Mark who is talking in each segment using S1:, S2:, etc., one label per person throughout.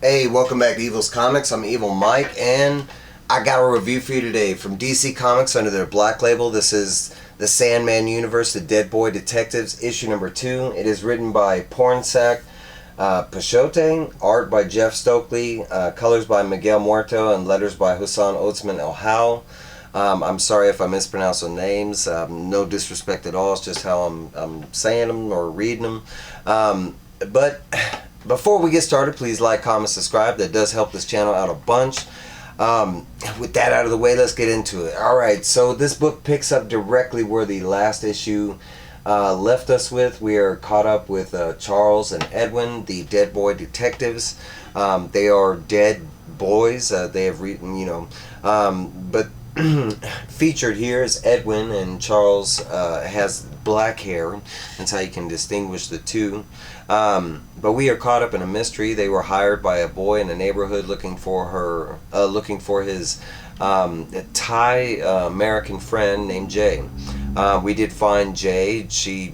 S1: Hey, welcome back to Evil's Comics. I'm Evil Mike, and I got a review for you today from DC Comics under their black label. This is the Sandman Universe, the Deadboy Detectives, issue number 2. It is written by Pornsak, Pichetshote, art by Jeff Stokley, colors by Miguel Muerto, and letters by Hassan, Otsmane-Elhaou. I'm sorry if I mispronounce the names. No disrespect at all. It's just how I'm saying them or reading them. But before we get started, please like, comment, subscribe. That does help this channel out a bunch. With that out of the way, let's get into it. Alright, so this book picks up directly where the last issue left us with. We are caught up with Charles and Edwin, the Deadboy detectives. They are dead boys. They have written, but featured here is Edwin, and Charles has black hair. That's how you can distinguish the two. But we are caught up in a mystery. They were hired by a boy in a neighborhood looking for his Thai American friend named Jay. We did find Jay. She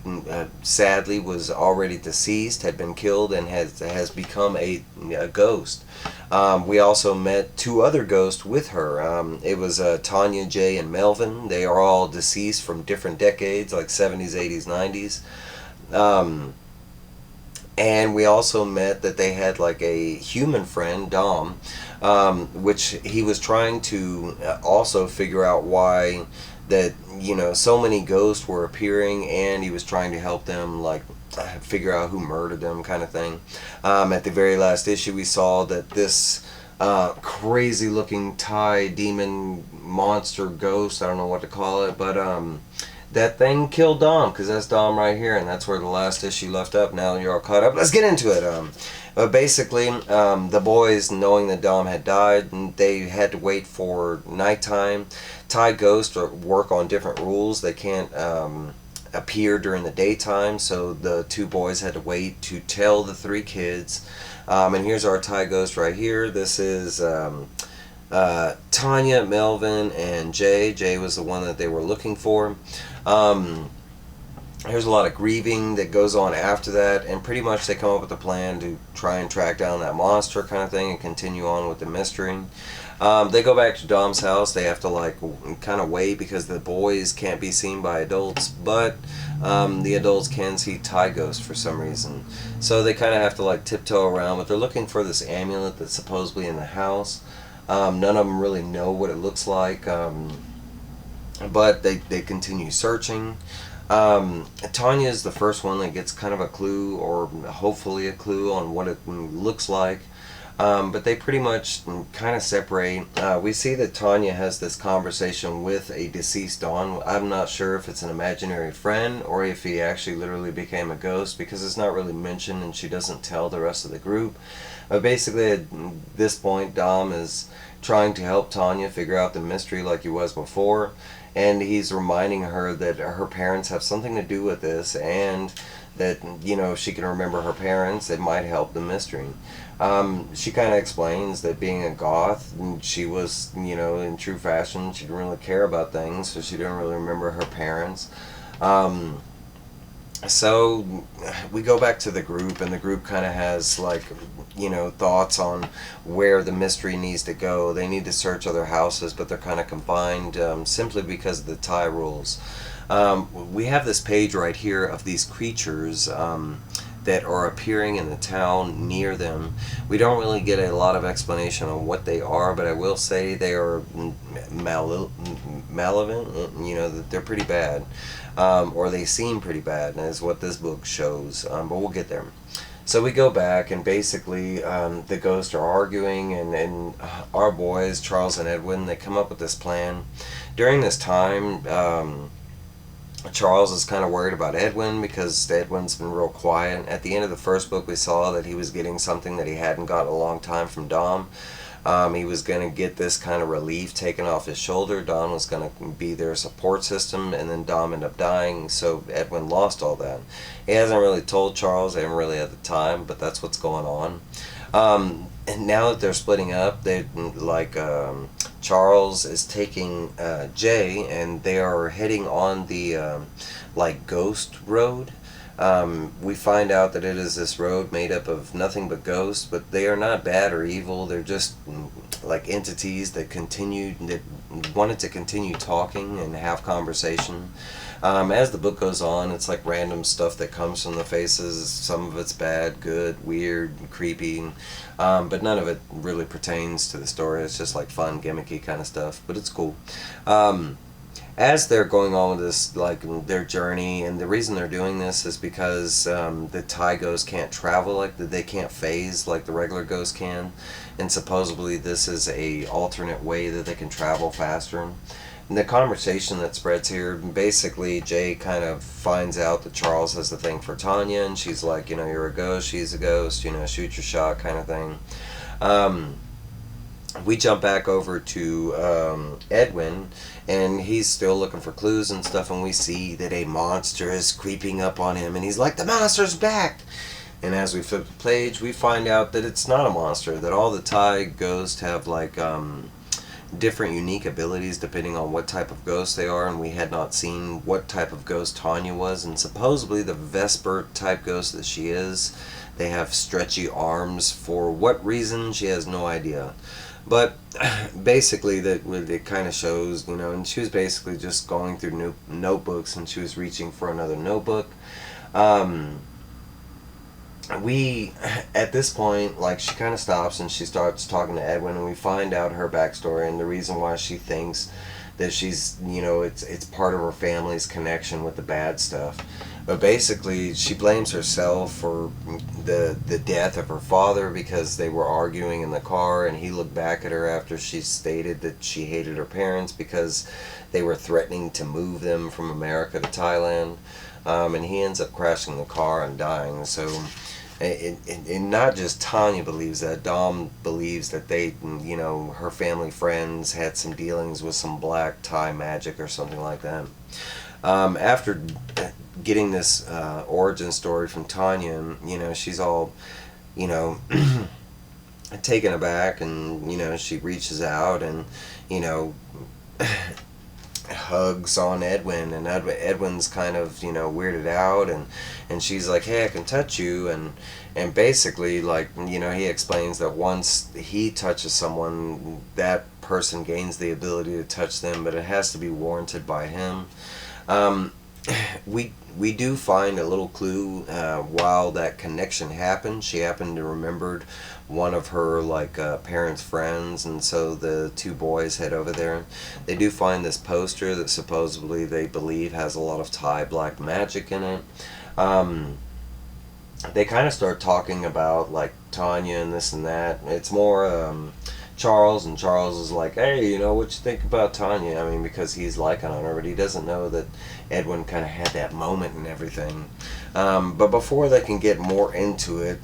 S1: sadly was already deceased, had been killed, and has become a ghost. We also met two other ghosts with her. It was Tanya, Jay, and Melvin. They are all deceased from different decades, like 70s, 80s, 90s. And we also met that they had like a human friend, Dom, which he was trying to also figure out why that, so many ghosts were appearing, and he was trying to help them, like, figure out who murdered them, kind of thing. At the very last issue, we saw that this crazy looking Thai demon monster ghost, I don't know what to call it, but that thing killed Dom, because that's Dom right here, and that's where the last issue left up. Now you're all caught up. Let's get into it. But basically, the boys, knowing that Dom had died, they had to wait for nighttime. Thai ghosts work on different rules. They can't appear during the daytime, so the two boys had to wait to tell the three kids. And here's our Thai ghost right here. This is Tanya, Melvin, and Jay. Jay was the one that they were looking for. There's a lot of grieving that goes on after that, and pretty much they come up with a plan to try and track down that monster kind of thing and continue on with the mystery. They go back to Dom's house. They have to kind of wait because the boys can't be seen by adults, but the adults can see Thai ghosts for some reason. So they kind of have to tiptoe around, but they're looking for this amulet that's supposedly in the house. None of them really know what it looks like, but they continue searching. Tanya is the first one that gets kind of a clue, or hopefully a clue, on what it looks like. But they pretty much kind of separate. We see that Tanya has this conversation with a deceased Don. I'm not sure if it's an imaginary friend or if he actually literally became a ghost, because it's not really mentioned and she doesn't tell the rest of the group. But basically at this point, Dom is trying to help Tanya figure out the mystery like he was before, and he's reminding her that her parents have something to do with this, and that, if she can remember her parents, it might help the mystery. She kind of explains that being a goth, she was, in true fashion, she didn't really care about things, so she didn't really remember her parents. So we go back to the group, and the group kind of has thoughts on where the mystery needs to go. They need to search other houses, but they're kind of confined simply because of the Thai rules. We have this page right here of these creatures that are appearing in the town near them. We don't really get a lot of explanation on what they are, but I will say they are malevolent, that they're pretty bad, or they seem pretty bad, and is what this book shows, but we'll get there. So we go back, and basically the ghosts are arguing, and our boys, Charles and Edwin, they come up with this plan. During this time, Charles is kind of worried about Edwin, because Edwin's been real quiet. At the end of the first book, we saw that he was getting something that he hadn't got in a long time from Dom. He was going to get this kind of relief taken off his shoulder. Dom was going to be their support system, and then Dom ended up dying, so Edwin lost all that. He hasn't really told Charles, they haven't really at the time, but that's what's going on. And now that they're splitting up, Charles is taking Jay, and they are heading on the ghost road. We find out that it is this road made up of nothing but ghosts, but they are not bad or evil. They're just like entities that wanted to continue talking and have conversation. As the book goes on, it's like random stuff that comes from the faces. Some of it's bad, good, weird, creepy, but none of it really pertains to the story. It's just like fun, gimmicky kind of stuff, but it's cool. As they're going on with this, like their journey, and the reason they're doing this is because the Thai ghosts can't travel, like they can't phase like the regular ghosts can, and supposedly this is a alternate way that they can travel faster. And the conversation that spreads here, basically Jay kind of finds out that Charles has the thing for Tanya, and she's like, you're a ghost, she's a ghost, shoot your shot kind of thing. We jump back over to Edwin, and he's still looking for clues and stuff, and we see that a monster is creeping up on him, and he's like, the monster's back! And as we flip the page, we find out that it's not a monster, that all the Thai ghosts have like different unique abilities depending on what type of ghost they are, and we had not seen what type of ghost Tanya was, and supposedly the Vesper type ghost that she is, they have stretchy arms. For what reason, she has no idea. But basically, that it kind of shows, and she was basically just going through notebooks, and she was reaching for another notebook. We, at this point, like, she kind of stops and she starts talking to Edwin, and we find out her backstory and the reason why she thinks that she's, it's part of her family's connection with the bad stuff. But basically, she blames herself for the death of her father because they were arguing in the car, and he looked back at her after she stated that she hated her parents because they were threatening to move them from America to Thailand. And he ends up crashing the car and dying. So, and not just Tanya believes that, Dom believes that they, her family friends had some dealings with some black Thai magic or something like that. After getting this origin story from Tanya, she's all, taken aback, and, she reaches out and, hugs on Edwin, and Edwin's kind of, weirded out, and she's like, hey, I can touch you, and basically, like, he explains that once he touches someone, that person gains the ability to touch them, but it has to be warranted by him. We do find a little clue while that connection happened. She happened to remembered one of her parents' friends, and so the two boys head over there. They do find this poster that supposedly they believe has a lot of Thai black magic in it. They kind of start talking about like Tanya and this and that. It's more Charles, and Charles is like, hey, what you think about Tanya? I mean, because he's liking on her, but he doesn't know that Edwin kind of had that moment and everything. But before they can get more into it,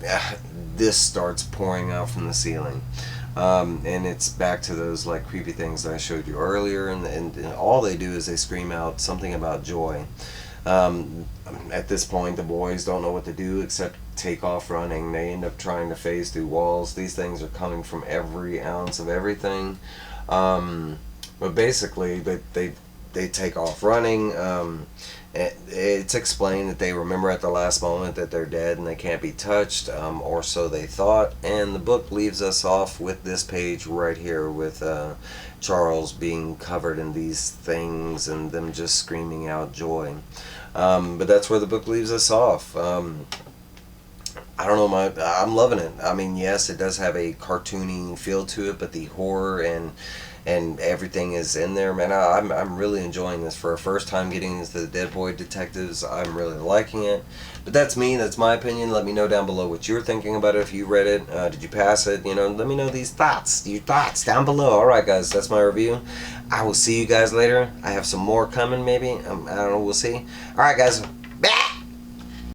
S1: this starts pouring out from the ceiling. And it's back to those like creepy things that I showed you earlier, and all they do is they scream out something about joy. At this point, the boys don't know what to do except take off running. They end up trying to phase through walls. These things are coming from every ounce of everything. But basically, they take off running. It's explained that they remember at the last moment that they're dead and they can't be touched, or so they thought. And the book leaves us off with this page right here with Charles being covered in these things and them just screaming out joy. But that's where the book leaves us off. I don't know, I'm loving it. I mean, yes, it does have a cartoony feel to it, but the horror and everything is in there, man. I'm really enjoying this. For a first time getting into the Deadboy detectives, I'm really liking it. But that's me, that's my opinion. Let me know down below what you're thinking about it. If you read it, did you pass it? Let me know your thoughts down below. Alright guys, that's my review. I will see you guys later. I have some more coming maybe. I don't know, we'll see. Alright guys,